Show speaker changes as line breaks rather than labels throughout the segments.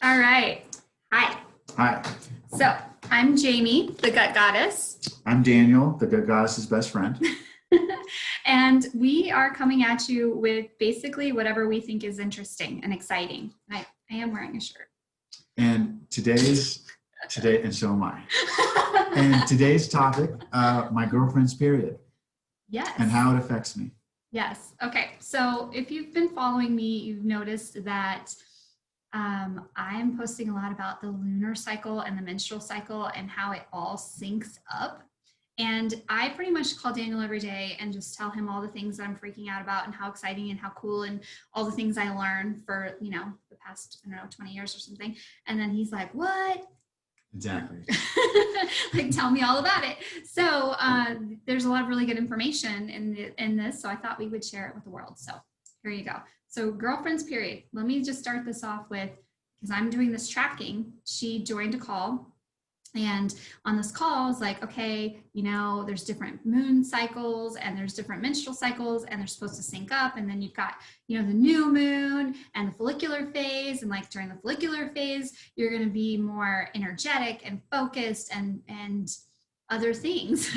All right. Hi.
Hi,
So I'm Jamie, the gut goddess,
I'm Daniel, the good goddess's best friend.
and we are coming at you with basically whatever we think is interesting and exciting. I am wearing a shirt.
And and so am I. And today's topic, my girlfriend's period
Yes.
and how it affects me.
Yes. Okay. So if you've been following me, you've noticed that I'm posting a lot about the lunar cycle and the menstrual cycle and how it all syncs up. And I pretty much call Daniel every day and just tell him all the things that I'm freaking out about and how exciting and how cool and all the things I learned for, the past, I don't know, 20 years or something. And then he's like, what?
Exactly.
Like, tell me all about it. So there's a lot of really good information in this. So I thought we would share it with the world. So here you go. So girlfriend's period. Let me just start this off with, because I'm doing this tracking. She joined a call. And on this call, it's like, okay, there's different moon cycles and there's different menstrual cycles and they're supposed to sync up. And then you've got, the new moon and the follicular phase. And like during the follicular phase, you're going to be more energetic and focused and other things.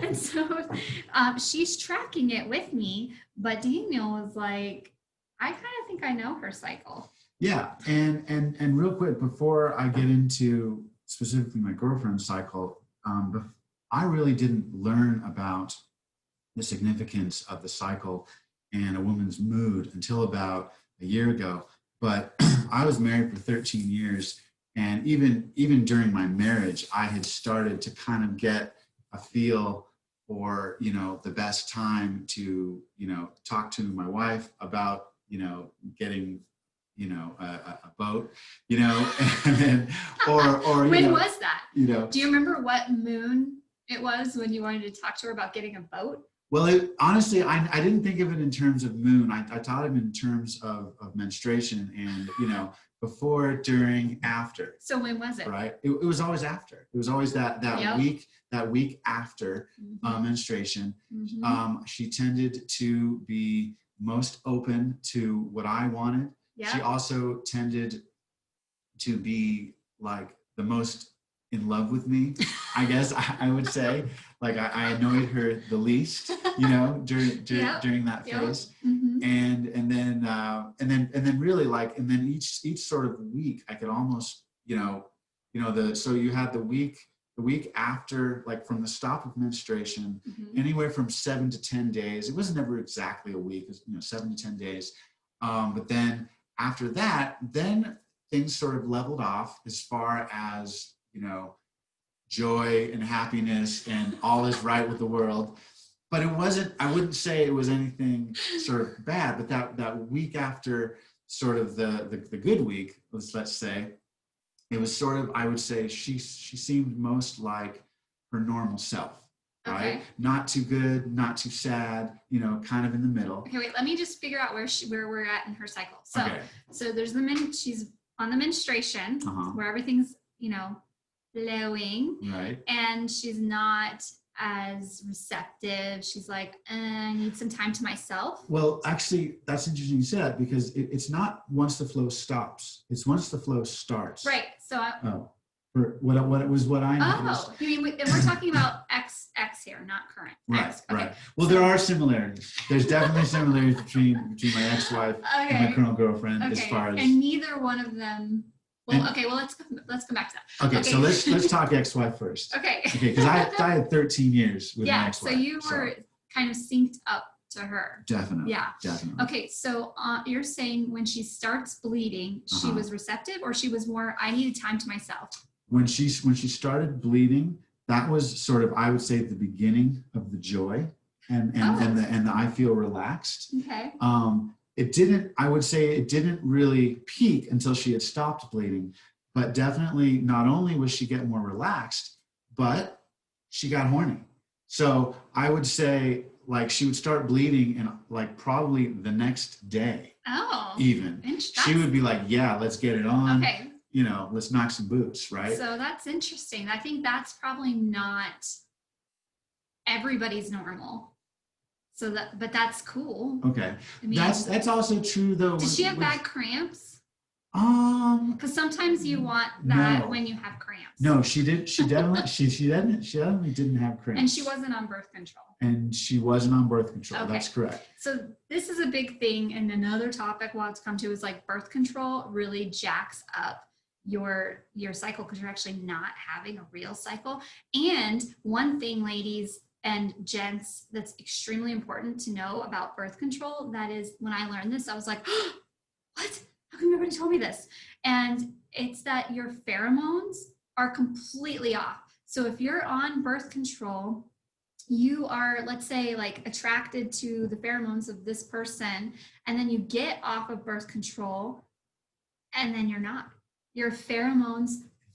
And so she's tracking it with me. But Daniel was like, I kind of think I know her cycle.
Yeah, and real quick before I get into specifically my girlfriend's cycle, I really didn't learn about the significance of the cycle and a woman's mood until about a year ago. But I was married for 13 years, and even during my marriage, I had started to kind of get a feel for the best time to talk to my wife about getting a boat, and then, or
when was that?
Do
you remember what moon it was when you wanted to talk to her about getting a boat?
Well, honestly, I didn't think of it in terms of moon. I thought of it in terms of menstruation and, before, during, after.
So when was it?
Right. It was always after. It was always that
Yep.
week after menstruation. She tended to be most open to what I wanted. Yep. She also tended to be like the most in love with me, I guess I would say. Like I annoyed her the least,
Yep.
during that phase.
Yep. Mm-hmm.
And then really like, and then each sort of week I could almost, so you had the week after, like from the stop of menstruation, anywhere from 7 to 10 days. It was never exactly a week, it was, 7 to 10 days. But then after that, then things sort of leveled off as far as, joy and happiness and all is right with the world. But it wasn't, I wouldn't say it was anything sort of bad, but that week after sort of the good week, let's say, it was sort of, I would say she seemed most like her normal self. Right? Okay. Not too good, not too sad, kind of in the middle.
Okay, wait, let me just figure out where we're at in her cycle. So,
okay.
So there's she's on the menstruation, where everything's, flowing.
Right.
And she's not as receptive. She's like, I need some time to myself.
Well, actually, that's interesting you said that, because it's not once the flow stops. It's once the flow starts.
Right. So
for what it was what I noticed.
Oh, you mean, and we're talking about X here, not current.
Right,
X. Okay.
Right. Well, there are similarities. There's definitely similarities between my ex-wife and my current girlfriend, as far as.
And neither one of them. Well, okay. Well, let's come back to that.
Okay. So let's talk ex-wife first.
Okay.
Okay, because I had 13 years with my ex-wife.
So you were kind of synced up to her.
Definitely.
Yeah.
Definitely.
Okay. So you're saying when she starts bleeding, she was receptive, or she was more, I needed time to myself? When she
started bleeding, that was sort of, I would say, the beginning of the joy and the I feel relaxed.
Okay.
I would say it didn't really peak until she had stopped bleeding, but definitely not only was she getting more relaxed, but she got horny. So I would say, like, she would start bleeding and like probably the next day.
Oh.
Even. She would be like, yeah, let's get it on.
Okay.
Let's knock some boots, right?
So that's interesting. I think that's probably not everybody's normal. So but that's cool.
Okay. I mean, that's also true though.
Did she have bad cramps? Because sometimes you want that
No.
when you have cramps.
No, she did. She definitely didn't have cramps.
And she wasn't on birth control.
And she wasn't on birth control.
Okay.
That's correct.
So this is a big thing. And another topic we'll have to come to is like birth control really jacks up your cycle because you're actually not having a real cycle. And one thing, ladies and gents, that's extremely important to know about birth control, that is, when I learned this, I was like, oh, what? How come nobody told me this? And it's that your pheromones are completely off. So if you're on birth control, you are, let's say, like attracted to the pheromones of this person, and then you get off of birth control, and then you're not. Your pheromones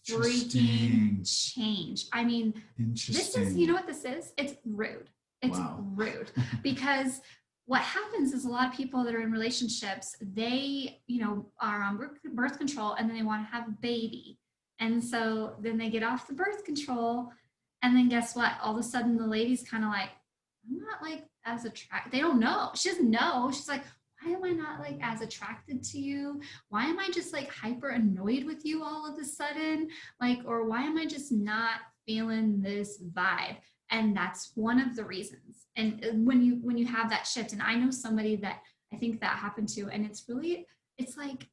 freaking change. I mean, this is, you know what this is? It's rude. It's rude because what happens is a lot of people that are in relationships, they, are on birth control and then they want to have a baby. And so then they get off the birth control, and then guess what? All of a sudden the lady's kind of like, I'm not like as attracted. They don't know. She doesn't know. She's like, why am I not like as attracted to you? Why am I just like hyper annoyed with you all of a sudden? Like, or why am I just not feeling this vibe? And that's one of the reasons. And when you have that shift, and I know somebody that I think that happened to, and it's like,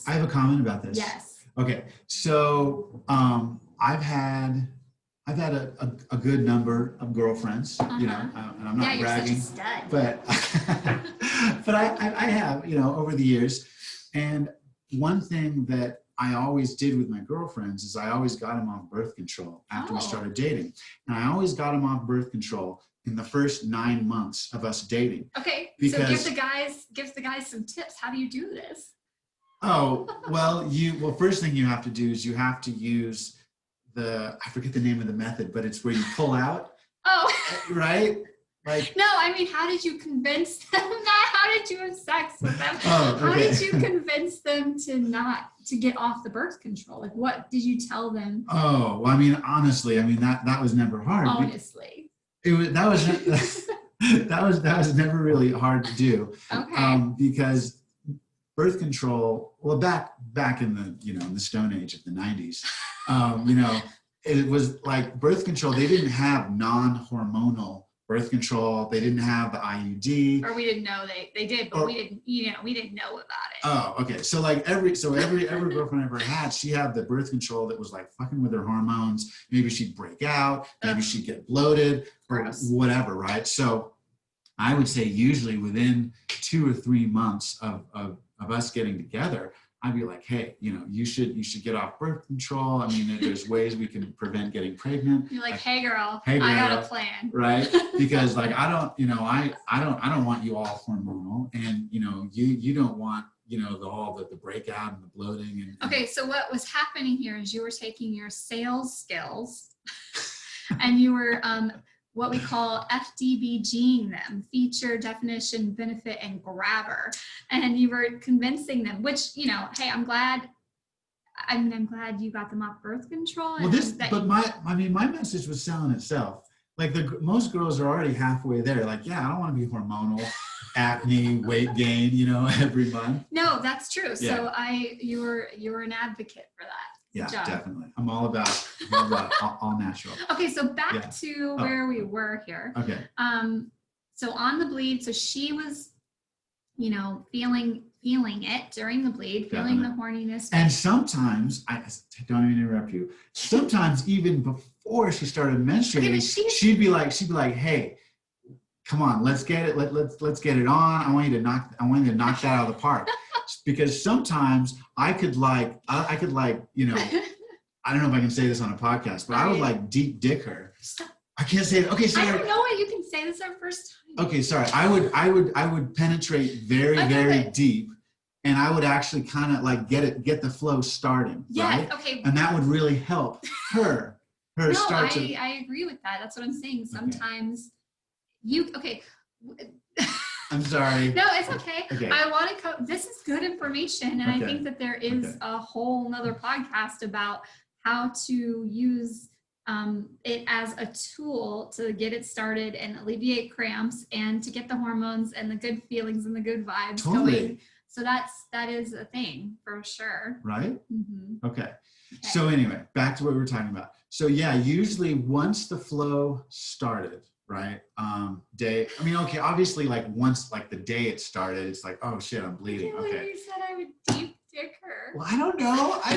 I have a comment about this.
Yes.
Okay. So I've had a good number of girlfriends, and I'm not bragging, but but I have, over the years. And one thing that I always did with my girlfriends is I always got them off birth control after we started dating. And I always got them off birth control in the first 9 months of us dating.
Okay. So give the guys some tips. How do you do this?
Oh, well, first thing you have to do is you have to use I forget the name of the method, but it's where you pull out.
Oh.
Right? Like,
no, I mean, how did you convince them that? How did you have sex with them?
Oh, okay.
How did you convince them to get off the birth control? Like, what did you tell them?
Oh, well, I mean, honestly, that was never hard.
Honestly.
That was never really hard to do.
Okay.
Because birth control, well, back in the, in the Stone Age of the 90s, it was like birth control. They didn't have non-hormonal birth control. They didn't have the IUD.
Or we didn't know they did, but we didn't know about it.
Oh, okay. So like every girlfriend I ever had, she had the birth control that was like fucking with her hormones. Maybe she'd break out, maybe she'd get bloated or whatever, right? So I would say usually within 2 or 3 months of us getting together, I'd be like, hey, you should get off birth control. I mean, there's ways we can prevent getting pregnant.
You're like, hey girl, I got a plan.
Right? Because like I don't want you all hormonal, and you don't want all the breakout and the bloating and
okay, so what was happening here is you were taking your sales skills and you were what we call FDBGing them, feature, definition, benefit, and grabber. And you were convincing them, which, hey, I'm glad you got them off birth control.
Well, my message was selling itself. Like most girls are already halfway there. Like, yeah, I don't want to be hormonal, acne, weight gain, every month.
No, that's true.
Yeah.
So you were an advocate for that.
Yeah, definitely. I'm all about all natural.
Okay, so back to where we were here.
Okay.
So on the bleed, so she was, feeling it during the bleed, feeling the horniness.
And sometimes, I don't even interrupt you. Sometimes even before she started menstruating, she'd be like, hey, come on, let's get it. Let's get it on. I want you to knock that out of the park. Because sometimes I could I don't know if I can say this on a podcast, but I would like deep dick her. I can't say it. Okay, sorry.
I don't know what you can say. This is our first time.
Okay, sorry. I would penetrate very, very deep, and I would actually kind of like get the flow starting.
Yeah.
Right?
Okay.
And that would really help her.
I agree with that. That's what I'm saying. Sometimes
I'm sorry.
No, it's okay. I want to this is good information. And I think that there is a whole nother podcast about how to use it as a tool to get it started and alleviate cramps and to get the hormones and the good feelings and the good vibes going. So that is a thing for sure.
Right?
Mm-hmm.
Okay.
Okay.
So anyway, back to what we were talking about. So yeah, usually once the flow started, right? Okay, obviously like once like the day it started, it's like, oh shit, I'm bleeding. Okay.
You said I would deep dick her.
Well, I don't know. I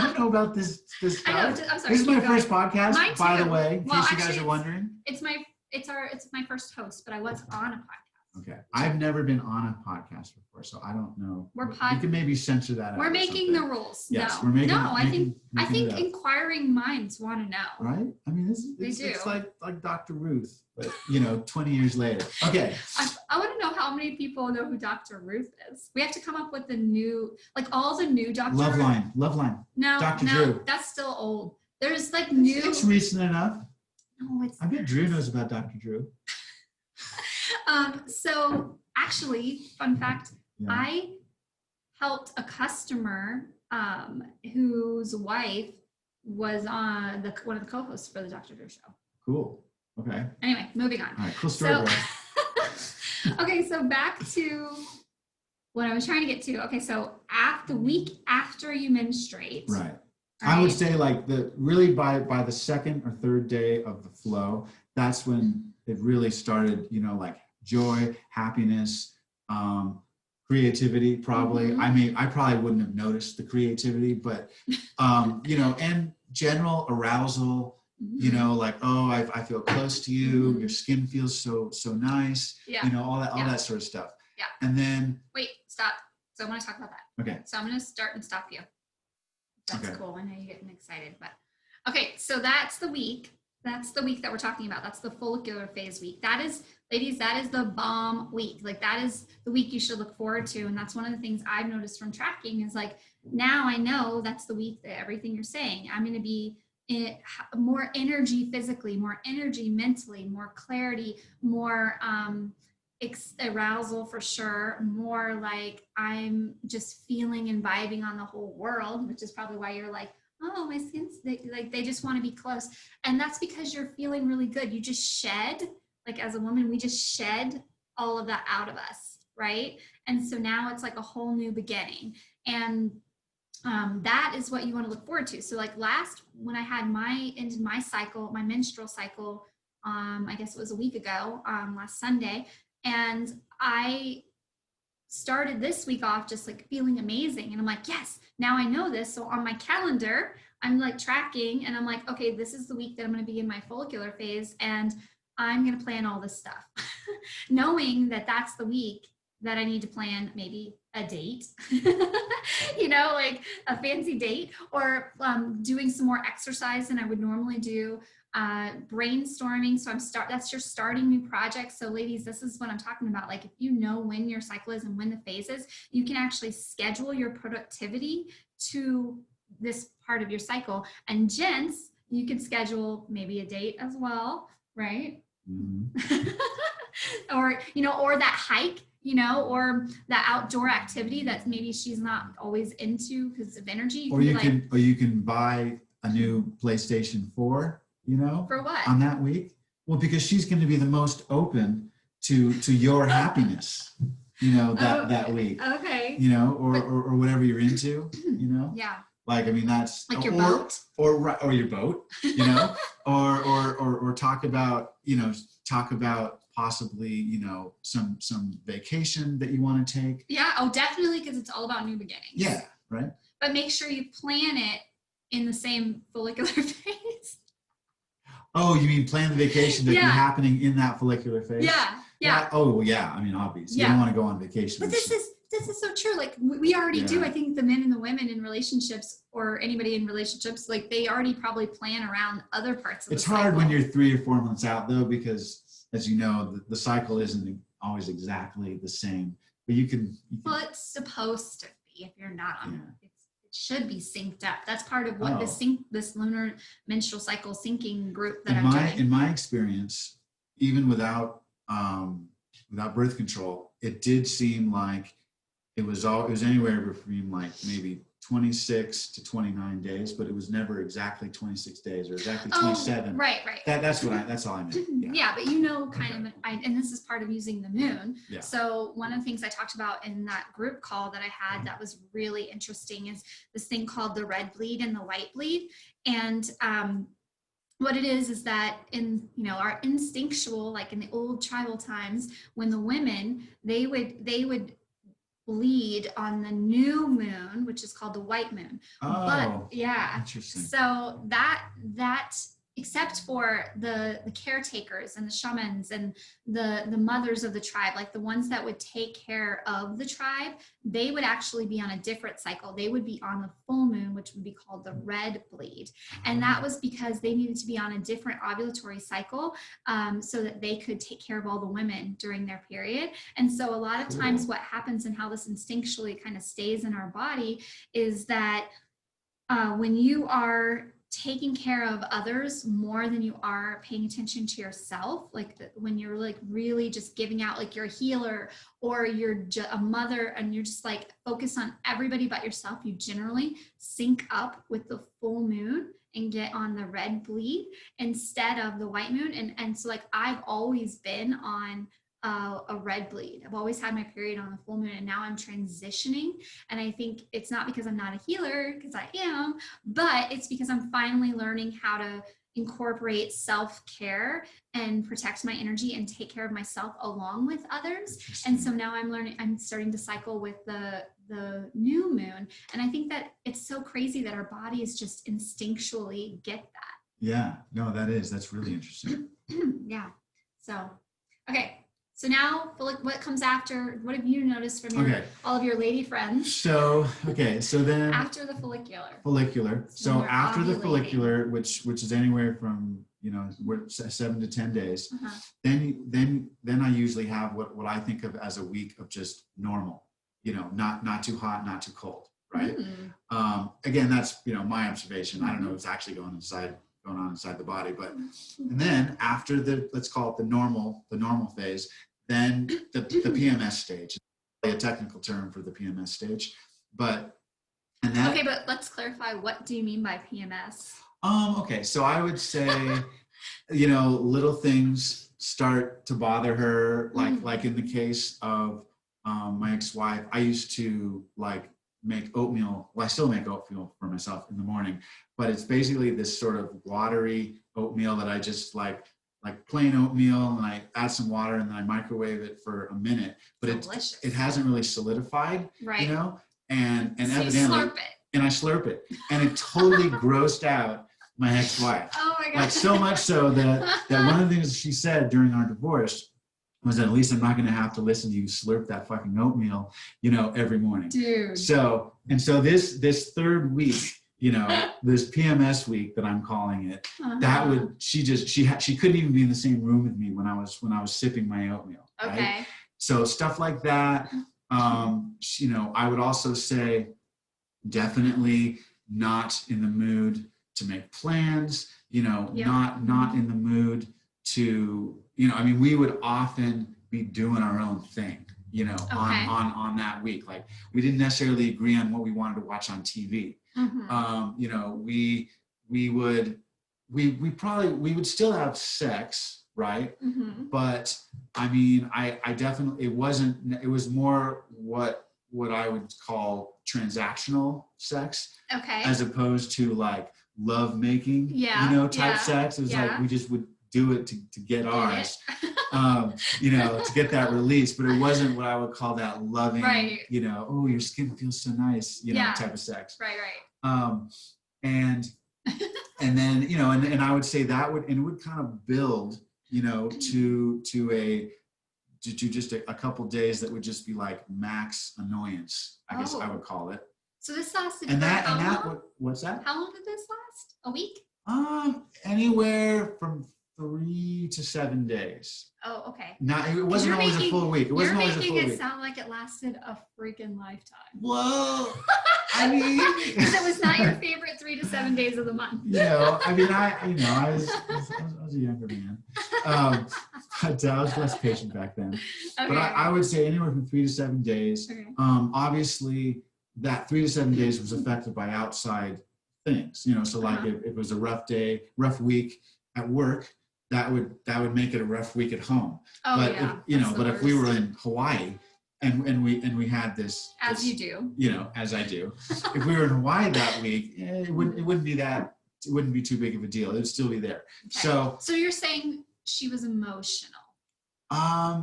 don't know about this stuff.
I know. I'm sorry.
This is my
keep going.
first podcast,
Mine
by
too.
the way, in
Well,
case you guys
actually,
are wondering.
It's my first host, but I was on a podcast.
Okay. I've never been on a podcast before, so I don't know.
We're
You can maybe censor that out.
We're
or
making the
something.
rules.
Yes,
no,
we're making.
no. I think
it up.
inquiring minds want to know.
Right? I mean, it's like Dr. Ruth, but 20 years later. Okay.
I want to know how many people know who Dr. Ruth is. We have to come up with the new, like all the new Dr.
Loveline.
No,
Dr.
no,
Drew.
That's still old. There's like new.
It's recent enough.
No, it's.
I bet Drew knows about Dr. Drew.
So actually, fun fact,
Yeah.
I helped a customer whose wife was on one of the co-hosts for the Dr. Drew show.
Cool. Okay.
Anyway, moving on.
All right. Cool story, bro.
Okay, so back to what I was trying to get to. Okay, so the week after you menstruate.
Right. I would say like really by the second or third day of the flow, that's when it really started, like joy, happiness, creativity, probably.
Mm-hmm.
I probably wouldn't have noticed the creativity, but, and general arousal,
Mm-hmm.
like, oh, I feel close to you.
Mm-hmm.
Your skin feels so nice,
yeah.
all that sort of stuff.
Yeah.
And then.
Wait, stop. So I want to talk about that.
Okay.
So I'm going to start and stop you. That's
okay.
Cool. I know you're getting excited, but okay. So that's the week. That's the week that we're talking about. That's the follicular phase week. That is, ladies, that is the bomb week. Like that is the week you should look forward to. And that's one of the things I've noticed from tracking is like, now I know that's the week that everything you're saying, I'm going to be more energy physically, more energy mentally, more clarity, more arousal for sure, more like I'm just feeling and vibing on the whole world, which is probably why you're like, oh, my skin's they just want to be close. And that's because you're feeling really good. You just shed, like as a woman, we just shed all of that out of us, right? And so now it's like a whole new beginning. And that is what you want to look forward to. So like when I had ended my cycle, my menstrual cycle, I guess it was a week ago, last Sunday. And I started this week off just like feeling amazing. And I'm like, yes, now I know this. So on my calendar, I'm like tracking and I'm like, okay, this is the week that I'm going to be in my follicular phase. And I'm going to plan all this stuff, knowing that that's the week that I need to plan maybe a date, like a fancy date, or doing some more exercise than I would normally do, brainstorming. So that's your starting new project. So ladies, this is what I'm talking about. Like if you know when your cycle is and when the phase is, you can actually schedule your productivity to this part of your cycle. And gents, you can schedule maybe a date as well, right?
Mm-hmm.
or that hike, or that outdoor activity that maybe she's not always into because of energy.
Or you can buy a new PlayStation 4,
For what?
on that week. Well, because she's going to be the most open to your happiness, that week.
Okay.
Or whatever you're into,
Yeah.
Like, I mean, that's
like your boat
or your boat, or talk about possibly, some vacation that you want to take.
Yeah. Oh, definitely. Because it's all about new beginnings.
Yeah. Right.
But make sure you plan it in the same follicular phase.
Oh, you mean plan the vacation that be happening in that follicular phase?
Yeah.
Oh, yeah. I mean, obviously, you don't want to go on vacation.
But this is so true. Like we already do. I think the men and the women in relationships, or anybody in relationships, like they already probably plan around other parts of
It's hard when you're 3 or 4 months out, though, because as you know, the cycle isn't always exactly the same. But you can. Well,
it's supposed to be. If you're not on it, it should be synced up. That's part of what this lunar menstrual cycle syncing group that I'm doing.
In my experience, even without birth control, it did seem like it was anywhere between like maybe 26 to 29 days, but it was never exactly 26 days or exactly
Oh,
27.
right.
That's all I meant.
Yeah, but you know, kind of, and this is part of using the moon.
Yeah.
So one of the things I talked about in that group call that I had that was really interesting is this thing called the red bleed and the white bleed. And what it is that in, you know, our instinctual, like in the old tribal times, when the women, they would bleed on the new moon, which is called the white moon.
Oh,
but yeah,
interesting.
so that except for the caretakers and the shamans and the mothers of the tribe, like the ones that would take care of the tribe, they would actually be on a different cycle. They would be on the full moon, which would be called the red bleed. And that was because they needed to be on a different ovulatory cycle, so that they could take care of all the women during their period. And so a lot of times what happens and how this instinctually kind of stays in our body is that when you are taking care of others more than you are paying attention to yourself, like when you're like really just giving out, like you're a healer or you're a mother and you're just like focused on everybody but yourself, you generally sync up with the full moon and get on the red bleed instead of the white moon. And so like I've always been on a red bleed. I've always had my period on the full moon, and now I'm transitioning. And I think it's not because I'm not a healer, because I am, but it's because I'm finally learning how to incorporate self-care and protect my energy and take care of myself along with others. And so now I'm starting to cycle with the new moon. And I think that it's so crazy that our bodies just instinctually get that.
Yeah, no, that's really interesting.
Yeah. So, okay. So now, what comes after? What have you noticed from all of your lady friends?
So then
after the follicular.
So after the follicular, which is anywhere from 7 to 10 days, then I usually have what I think of as a week of just normal, not too hot, not too cold, right? Again, that's my observation. I don't know what's actually going on inside the body, but and then after let's call it the normal phase, then the PMS stage, a technical term for the PMS stage, but
let's clarify, what do you mean by PMS?
Okay, so I would say little things start to bother her, like in the case of my ex-wife. I used to make oatmeal. Well, I still make oatmeal for myself in the morning, but it's basically this sort of watery oatmeal that I just like plain oatmeal, and I add some water and then I microwave it for a minute, but it hasn't really solidified,
right?
And
so
evidently,
slurp it.
And I slurp it, and it totally grossed out my ex-wife.
Oh my God.
Like so much so that one of the things she said during our divorce was that at least I'm not going to have to listen to you slurp that fucking oatmeal, every morning.
Dude.
So this third week, this PMS week that I'm calling it, that would, she couldn't even be in the same room with me when I was sipping my oatmeal.
Okay.
Right? So stuff like that. I would also say definitely not in the mood to make plans, not in the mood to, we would often be doing our own thing, on that week. Like we didn't necessarily agree on what we wanted to watch on TV. We would still have sex, right? But I definitely, it was more what I would call transactional sex, as opposed to like love making, type sex. It was like we just would do it to get ours, to get that release. But it wasn't what I would call that loving,
right.
Oh, your skin feels so nice, type of sex.
Right.
And then, and I would say that would kind of build, to just a couple days that would just be like max annoyance, I guess I would call it.
So this lasted
what's that?
How long did this last? A week?
Anywhere from 3 to 7 days.
Oh, okay.
It wasn't always a full week.
You're making it sound like it lasted a freaking lifetime.
Well,
because it was not your favorite 3 to 7 days of the month.
I was a younger man, but I was less patient back then. Okay. But I would say anywhere from 3 to 7 days. Okay. Obviously, that 3 to 7 days was affected by outside things, you know, so like if it was a rough week at work, that would make it a rough week at home.
Oh,
But
yeah,
if, you know,
that's
but
the
if we were
worst.
in Hawaii and we had this,
As you do.
you know, as I do, if we were in Hawaii that week, it wouldn't be too big of a deal. It would still be there.
Okay. So you're saying she was emotional.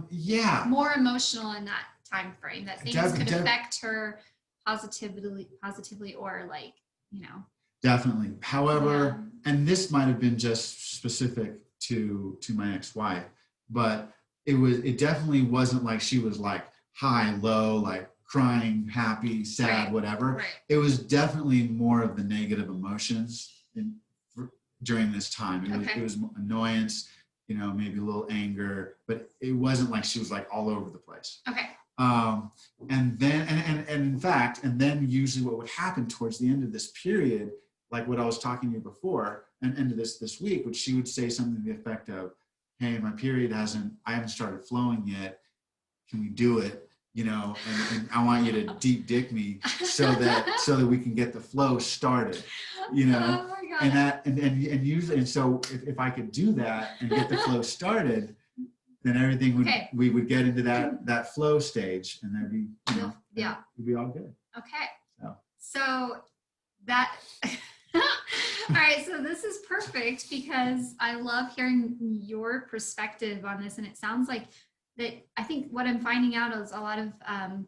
Yeah.
More emotional in that time frame, that things could affect her positively or like, you know.
Definitely. However, and this might have been just specific to my ex-wife, but it definitely wasn't like she was like high, low, like crying, happy, sad, whatever.
Right.
It was definitely more of the negative emotions during this time. It was annoyance, you know, maybe a little anger, but it wasn't like she was like all over the place.
Okay.
And then, and in fact, and then usually what would happen towards the end of this period, like what I was talking to you before, and end of this week, which she would say something to the effect of, "Hey, my period I haven't started flowing yet. Can we do it? You know, and I want you to deep dick me so that we can get the flow started." You know,
oh my God.
and usually, and so if I could do that and get the flow started, then everything we would get into that flow stage, and then be, you know, it'd be all good.
Okay. So that. All right, so this is perfect because I love hearing your perspective on this, and it sounds like that. I think what I'm finding out is a lot of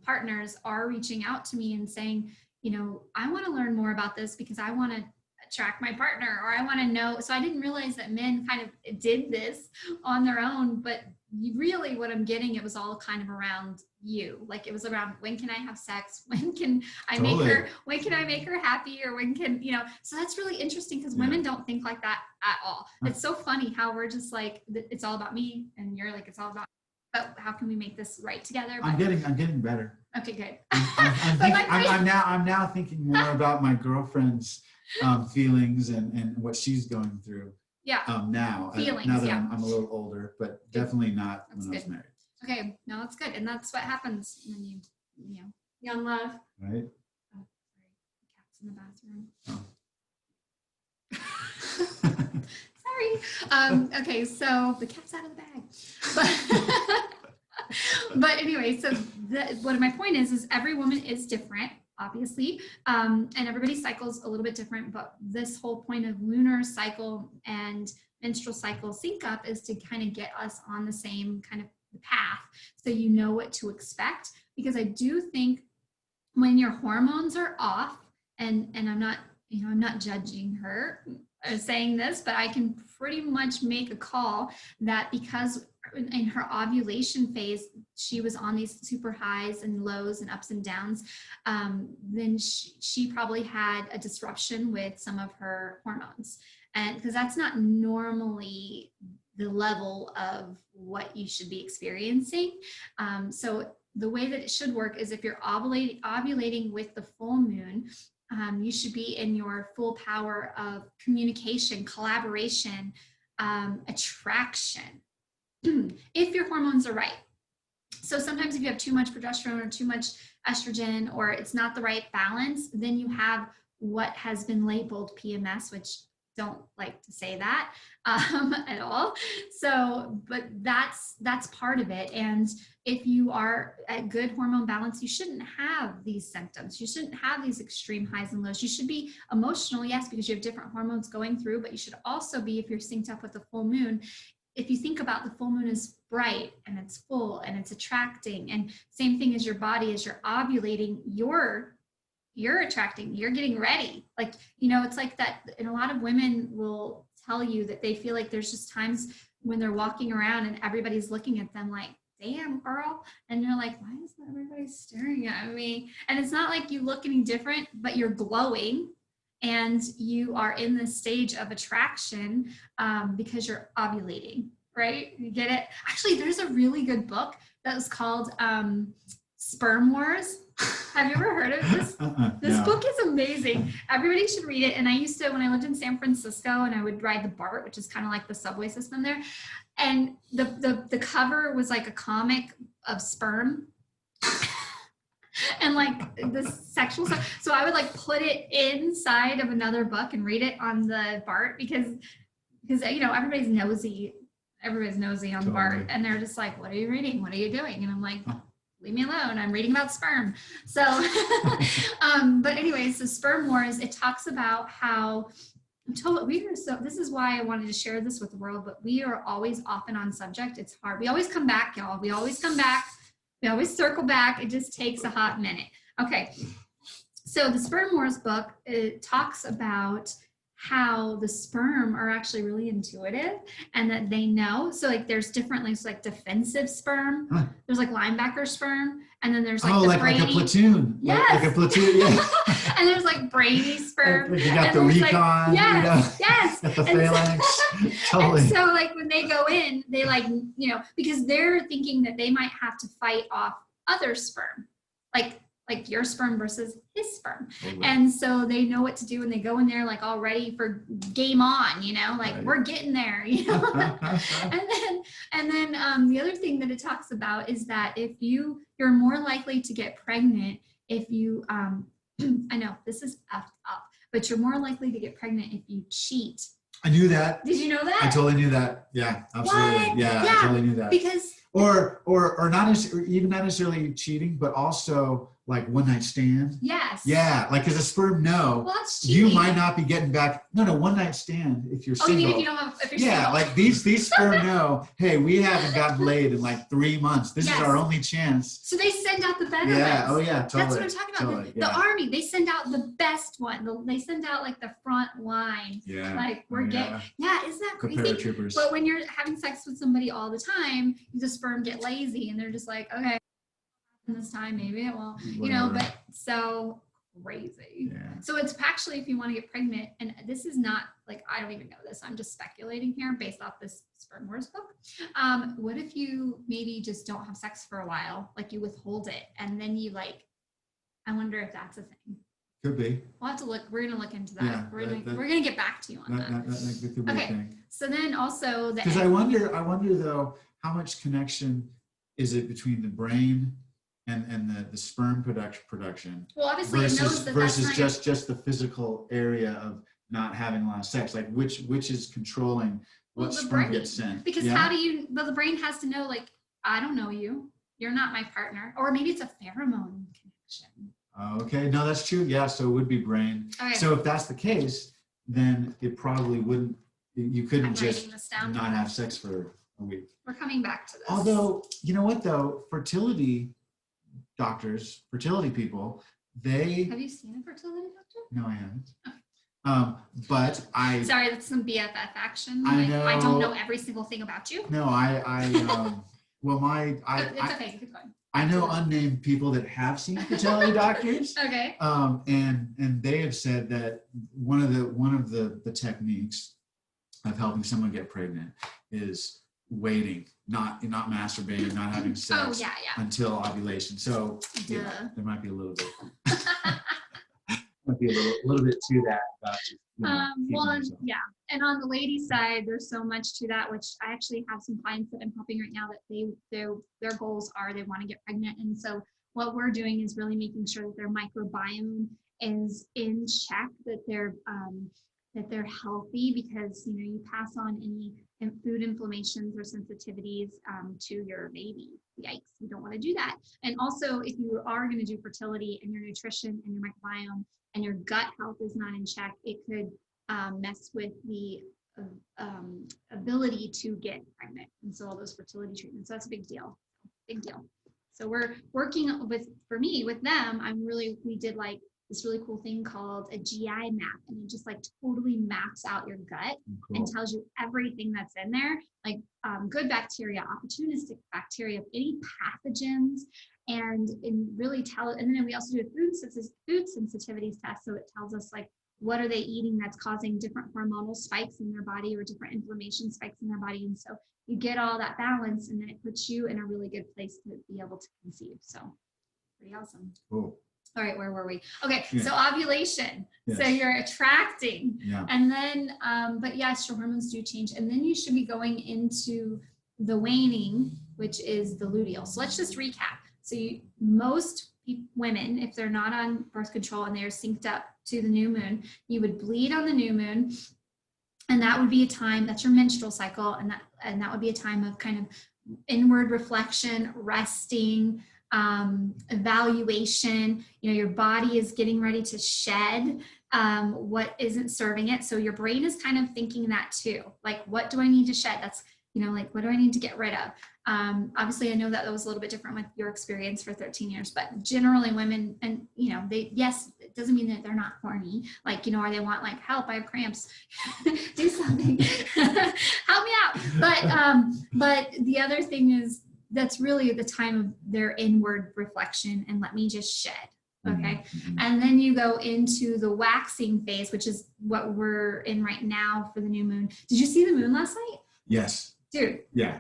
partners are reaching out to me and saying, you know, I want to learn more about this because I want to attract my partner, or I want to know. So I didn't realize that men kind of did this on their own, but really what I'm getting, it was all kind of around you. Like it was around, when can I have sex? When can I make her happy? Or when can, you know, so that's really interesting because women don't think like that at all. It's so funny how we're just like, it's all about me, and you're like, it's all about, but how can we make this right together? But,
I'm getting better.
Okay, good.
I'm now thinking more about my girlfriend's feelings and what she's going through.
Yeah.
Now that I'm a little older, but definitely not when I was married.
Okay, no, that's good, and that's what happens when you know, young love.
Right.
Oh, sorry, the cat's in the bathroom. Sorry. Okay, so the cat's out of the bag. But anyway, so what my point is every woman is different, obviously, and everybody's cycle is a little bit different, but this whole point of lunar cycle and menstrual cycle sync up is to kind of get us on the same kind of path, so you know what to expect. Because I do think when your hormones are off, and I'm not judging her saying this, but I can pretty much make a call that because in her ovulation phase, she was on these super highs and lows and ups and downs, then she probably had a disruption with some of her hormones. And because that's not normally the level of what you should be experiencing. So the way that it should work is if you're ovulating with the full moon, you should be in your full power of communication, collaboration, attraction, if your hormones are right. So sometimes if you have too much progesterone or too much estrogen, or it's not the right balance, then you have what has been labeled PMS, which don't like to say that at all. So, but that's part of it. And if you are at good hormone balance, you shouldn't have these symptoms. You shouldn't have these extreme highs and lows. You should be emotional, yes, because you have different hormones going through, but you should also be, if you're synced up with the full moon, if you think about the full moon is bright and it's full and it's attracting, and same thing as your body, as you're ovulating, you're attracting, you're getting ready. Like, you know, it's like that. And a lot of women will tell you that they feel like there's just times when they're walking around and everybody's looking at them like, damn girl. And you're like, why is everybody staring at me? And it's not like you look any different, but you're glowing and you are in this stage of attraction because you're ovulating, right? You get it? Actually, there's a really good book that was called Sperm Wars. Have you ever heard of this? This book is amazing. Everybody should read it. And I used to, when I lived in San Francisco, and I would ride the BART, which is kind of like the subway system there. And the cover was like a comic of sperm. and like the sexual stuff. So I would like put it inside of another book and read it on the BART because you know everybody's nosy. Everybody's nosy on the BART, and they're just like, "What are you reading? What are you doing?" And I'm like, "Leave me alone. I'm reading about sperm." So, but anyways, so Sperm Wars. It talks about how we are so. This is why I wanted to share this with the world. But we are always off and on subject. It's hard. We always come back, y'all. We always come back. We always circle back. It just takes a hot minute. Okay. So the Sperm Wars book, it talks about how the sperm are actually really intuitive and that they know. So like there's different like defensive sperm. Huh. There's like linebacker sperm. And then there's like
like a platoon.
Yes.
Like a platoon, yeah.
And there's like brainy sperm.
You got the recon.
Like, yes,
you know,
yes.
Got the phalanx. Totally.
And so like when they go in, they like, you know, because they're thinking that they might have to fight off other sperm. Like your sperm versus his sperm. Totally. And so they know what to do and they go in there like all ready for game on, you know, like we're getting there, you know. and then the other thing that it talks about is that if you're more likely to get pregnant if you I know this is effed up, but you're more likely to get pregnant if you cheat.
I knew that.
Did you know that?
I totally knew that. Yeah, absolutely.
What?
Yeah, I totally knew that.
Because
or even not necessarily cheating, but also like one night stand.
Yes.
Yeah, like as a sperm, no.
Well, that's cheating.
You might not be getting back. No, one night stand if you're single.
Oh, you mean if you don't have? If you're
single. Like these sperm know. Hey, we haven't gotten laid in like 3 months. This is our only chance.
So they send out the better
ones. Oh yeah, totally.
That's what I'm talking about. Totally. The army, they send out the best one. They send out like the front line.
Yeah.
Like we're getting. Yeah, isn't that crazy?
The paratroopers.
But when you're having sex with somebody all the time, the sperm get lazy and they're just like, okay, this time maybe it won't. Whatever. You know, but so crazy.
Yeah.
So it's actually if you want to get pregnant, and this is not like I don't even know this. I'm just speculating here based off this Sperm Wars book. What if you maybe just don't have sex for a while, like you withhold it, and then you like? I wonder if that's a thing.
Could be.
We'll have to look. We're gonna look into that.
Yeah,
we're gonna get back to you on that.
That could be a thing.
So then also
because I wonder though how much connection is it between the brain and the sperm production
well obviously versus
just the physical area of not having a lot of sex, like which is controlling what sperm gets sent,
because how do you the brain has to know like I don't know you're not my partner, or maybe it's a pheromone connection.
Okay, no, that's true. Yeah, so it would be brain. Okay. So if that's the case, then it probably wouldn't, you couldn't just not have sex for a week.
We're coming back to this.
Although, you know what though, fertility doctors, fertility people, they...
Have you seen a fertility doctor?
No, I haven't. But I...
Sorry, that's some BFF action.
I know.
I don't know every single thing about you.
No, well,
it's okay, keep going.
I know unnamed people that have seen fertility doctors.
Okay.
And they have said that one of the techniques of helping someone get pregnant is waiting, not masturbating, not having sex until ovulation. So yeah, there might be a little bit. Might be a little bit to that.
And on the ladies' side, there's so much to that, which I actually have some clients that I'm helping right now that their goals are they want to get pregnant, and so what we're doing is really making sure that their microbiome is in check, that they're healthy, because you pass on any food inflammations or sensitivities to your baby. Yikes, you don't want to do that. And also, if you are going to do fertility and your nutrition and your microbiome and your gut health is not in check, it could mess with the ability to get pregnant. And so all those fertility treatments, so that's a big deal. So we're working with them. We did like this really cool thing called a GI map, and it just like totally maps out your gut and tells you everything that's in there, like good bacteria, opportunistic bacteria, any pathogens, and really and then we also do a food sensitivities test, so it tells us like what are they eating that's causing different hormonal spikes in their body or different inflammation spikes in their body, and so you get all that balance, and then it puts you in a really good place to be able to conceive. So pretty awesome.
Cool.
All right, where were we? Okay, so ovulation.
Yes.
So you're attracting.
Yeah.
And then, but yes, your hormones do change. And then you should be going into the waning, which is the luteal. So let's just recap. So most women, if they're not on birth control and they're synced up to the new moon, you would bleed on the new moon. And that would be a time, that's your menstrual cycle. And that would be a time of kind of inward reflection, resting, evaluation. Your body is getting ready to shed what isn't serving it. So your brain is kind of thinking that too. Like, what do I need to shed? That's, like, what do I need to get rid of? Obviously, I know that was a little bit different with your experience for 13 years, but generally women, and, yes, it doesn't mean that they're not horny. Like, or they want, like, help, I have cramps, do something, help me out. But the other thing is, that's really the time of their inward reflection and let me just shed. Okay. Mm-hmm. And then you go into the waxing phase, which is what we're in right now for the new moon. Did you see the moon last night?
Yes.
Dude.
Yeah.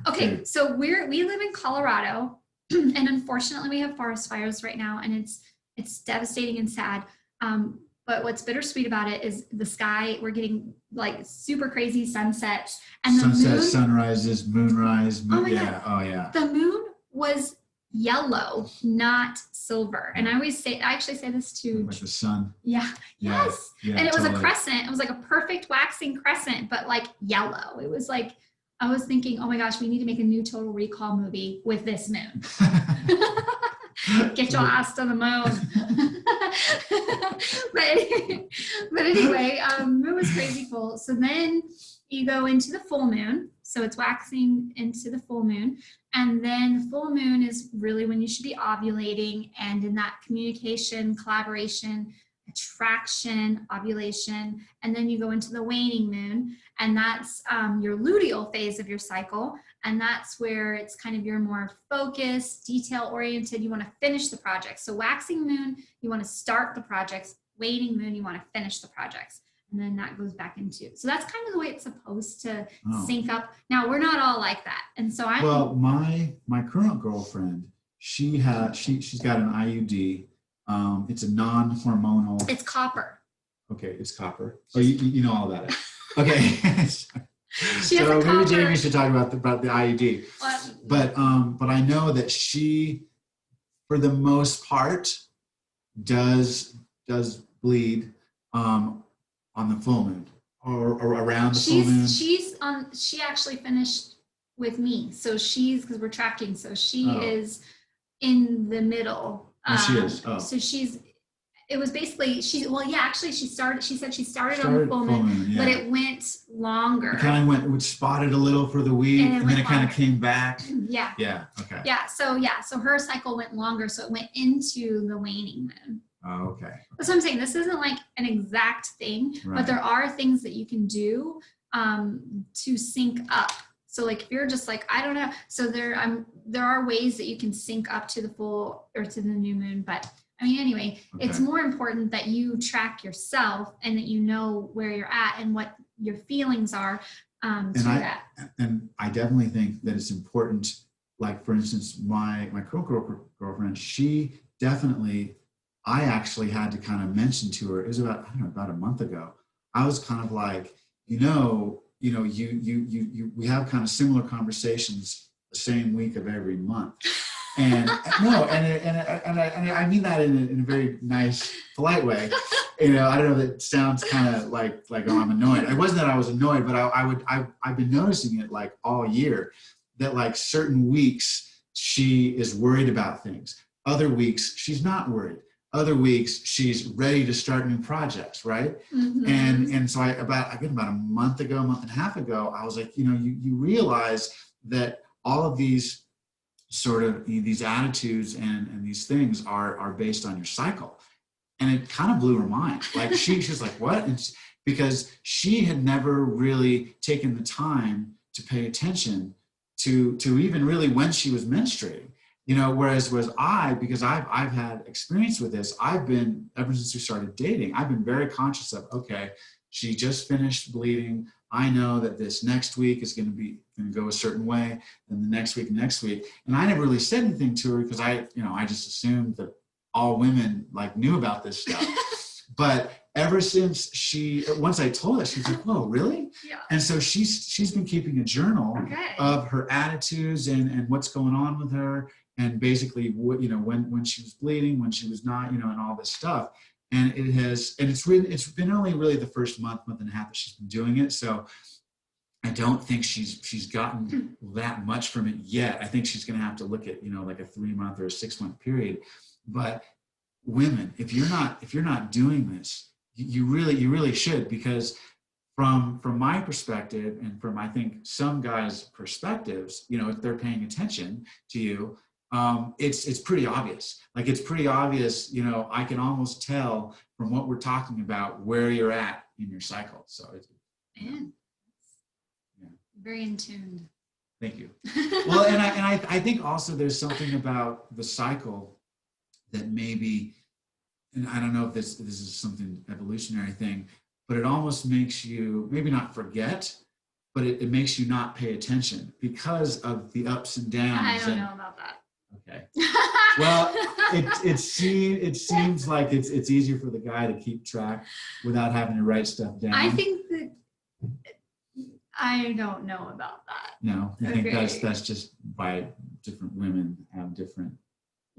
Okay. So we live in Colorado and unfortunately we have forest fires right now and it's devastating and sad. But what's bittersweet about it is the sky, we're getting like super crazy sunsets and the moon,
sunrises, moonrise.
Oh my God.
Oh yeah.
The moon was yellow, not silver. And I actually say this to
like the sun.
Yeah.
Yeah.
Yes.
Yeah,
and it was
totally.
a crescent. It was like a perfect waxing crescent, but like yellow. It was like, I was thinking, oh my gosh, we need to make a new Total Recall movie with this moon. Get your ass to the moon. but anyway, it was crazy cool. So then you go into the full moon. So it's waxing into the full moon. And then full moon is really when you should be ovulating, and in that communication, collaboration, attraction, ovulation. And then you go into the waning moon, and that's your luteal phase of your cycle. And that's where it's kind of your more focused, detail oriented. You want to finish the project. So waxing moon, you want to start the projects. Waning moon, you want to finish the projects. And then that goes back into, so that's kind of the way it's supposed to sync up. Now we're not all like that. And so
my current girlfriend, she's got an IUD. It's a non-hormonal.
It's copper.
Okay. It's copper. Oh, you know all about it. Okay.
So
maybe Jamie should talk about the IUD. But I know that she, for the most part, does bleed on the full moon or around the full moon.
She actually finished with me, so because we're tracking, so she is in the middle.
She is. Oh.
So it was basically she said she started on the full moon, but it went longer.
It kind of went spotted a little for the week, and then it kind of came back.
Yeah.
Yeah. Okay.
Yeah. So her cycle went longer, so it went into the waning moon.
Oh, okay.
That's what I'm saying. This isn't like an exact thing, but there are things that you can do to sync up. So like if you're just like, I don't know. So there are ways that you can sync up to the full or to the new moon. But I mean, anyway, It's more important that you track yourself and that you know where you're at and what your feelings are that.
And I definitely think that it's important. Like for instance, my girlfriend, she definitely, I actually had to kind of mention to her, it was about a month ago. I was kind of like, we have kind of similar conversations the same week of every month. And I mean that in a very nice, polite way. I don't know, that sounds kind of like oh, I'm annoyed. It wasn't that I was annoyed, but I've been noticing it like all year, that like certain weeks she is worried about things. Other weeks she's not worried. Other weeks she's ready to start new projects, right? Mm-hmm. And so about a month and a half ago, I was like, you realize that all of these sort of these attitudes and these things are based on your cycle. And it kind of blew her mind. Like she's like, what? Because she had never really taken the time to pay attention to even really when she was menstruating. Whereas because I've had experience with this, I've been, ever since we started dating, I've been very conscious of, okay, she just finished bleeding. I know that this next week is going to go a certain way, and the next week. And I never really said anything to her because I just assumed that all women like knew about this stuff. But ever since once I told her, she's like, whoa, really? Yeah. And so she's been keeping a journal of her attitudes and what's going on with her. and basically what, when she was bleeding, when she was not, and all this stuff. And it's been only really the first month and a half that she's been doing it. So I don't think she's gotten that much from it yet. I think she's going to have to look at, like a 3-month or a 6-month period. But women, if you're not doing this, you really should, because from my perspective, and from, I think, some guys' perspectives, if they're paying attention to you, it's pretty obvious. Like, it's pretty obvious, I can almost tell from what we're talking about where you're at in your cycle. So it's,
Man,
yeah.
very in tune.
Thank you. Well, and I think also there's something about the cycle that maybe, and I don't know if this is something evolutionary thing, but it almost makes you maybe not forget, but it makes you not pay attention because of the ups and downs.
I don't know about that.
Okay. Well, it seems like it's easier for the guy to keep track without having to write stuff down.
I think that I don't know about that.
No, I think that's just by different women have different.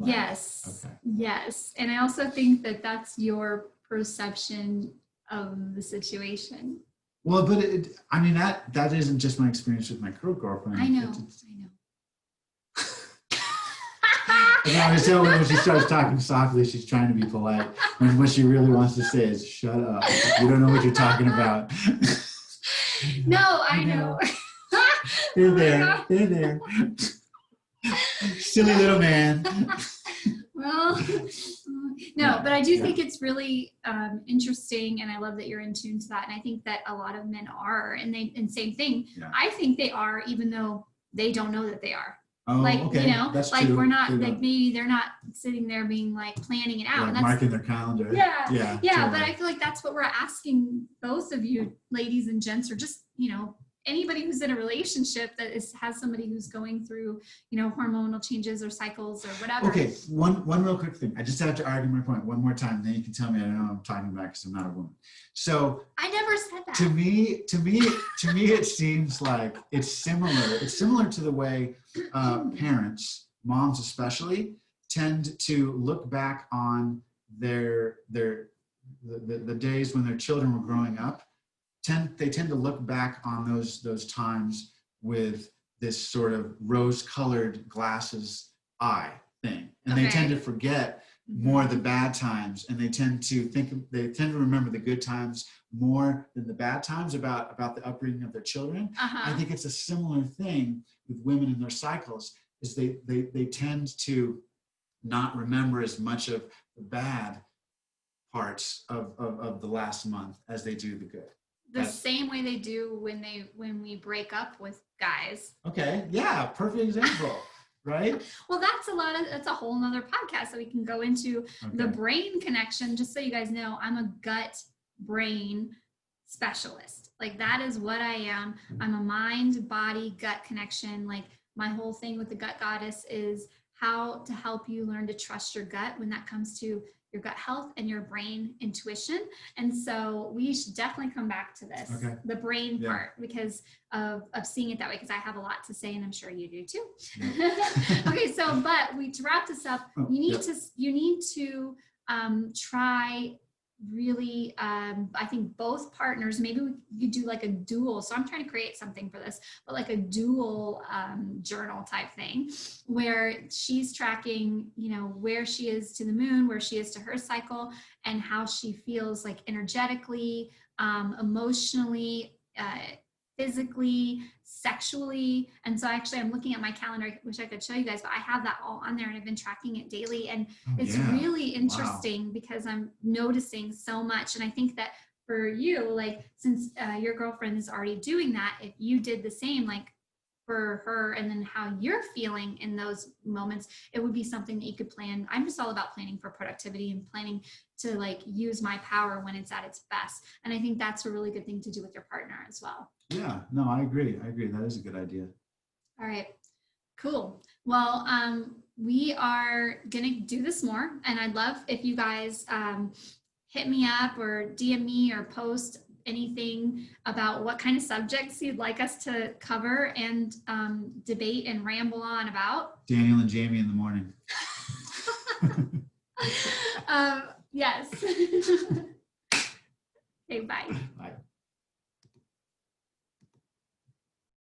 Lives.
Yes.
Okay.
Yes, and I also think that that's your perception of the situation.
Well, but that isn't just my experience with my girlfriend.
I know.
And I was telling when she starts talking softly, she's trying to be polite. And what she really wants to say is, shut up. You don't know what you're talking about.
No, I know.
They're there. They're there. Silly little man.
Well, no, but I do think it's really interesting, and I love that you're in tune to that. And I think that a lot of men are, and same thing. Yeah. I think they are, even though they don't know that they are.
Oh, like, okay. That's
like
true.
We're not, like, maybe they're not sitting there being like planning it out.
Like,
and that's,
marking their calendar.
Yeah.
Totally.
But I feel like that's what we're asking both of you, ladies and gents, or just, anybody who's in a relationship that has somebody who's going through, hormonal changes or cycles or whatever.
Okay, one real quick thing. I just have to argue my point one more time. Then you can tell me I don't know what I'm talking about because I'm not a woman. So
I never said that.
To me, it seems like it's similar. It's similar to the way parents, moms especially, tend to look back on the days when their children were growing up. They tend to look back on those times with this sort of rose-colored glasses eye thing, and they tend to forget more the bad times, and they tend to remember the good times more than the bad times about the upbringing of their children. I think it's a similar thing with women in their cycles, is they tend to not remember as much of the bad parts of the last month as they do the good.
The same way they do when we break up with guys.
Okay, yeah, perfect example. Right?
Well, that's a whole nother podcast that we can go into. The brain connection. Just so you guys know, I'm a gut brain specialist. Like, that is what I am. I'm a mind, body, gut connection. Like, my whole thing with the gut goddess is how to help you learn to trust your gut when that comes to your gut health and your brain intuition. And so we should definitely come back to this, the brain part, because of seeing it that way, because I have a lot to say, and I'm sure you do too. Okay, so, but to wrap this up, you need to try really, I think both partners, maybe we could do like a dual. So I'm trying to create something for this, but like a dual journal type thing, where she's tracking, where she is to the moon, where she is to her cycle, and how she feels, like, energetically, emotionally, physically, sexually. And so actually I'm looking at my calendar. I wish I could show you guys, but I have that all on there, and I've been tracking it daily. And it's really interesting because I'm noticing so much. And I think that for you, like, since your girlfriend is already doing that, if you did the same, like, for her, and then how you're feeling in those moments, it would be something that you could plan. I'm just all about planning for productivity and planning to, like, use my power when it's at its best. And I think that's a really good thing to do with your partner as well.
Yeah, no, I agree. That is a good idea. All
right, cool. Well, we are gonna do this more, and I'd love if you guys hit me up or DM me or post anything about what kind of subjects you'd like us to cover and debate and ramble on about.
Daniel and Jamie in the morning.
Yes. Okay, bye.
Bye.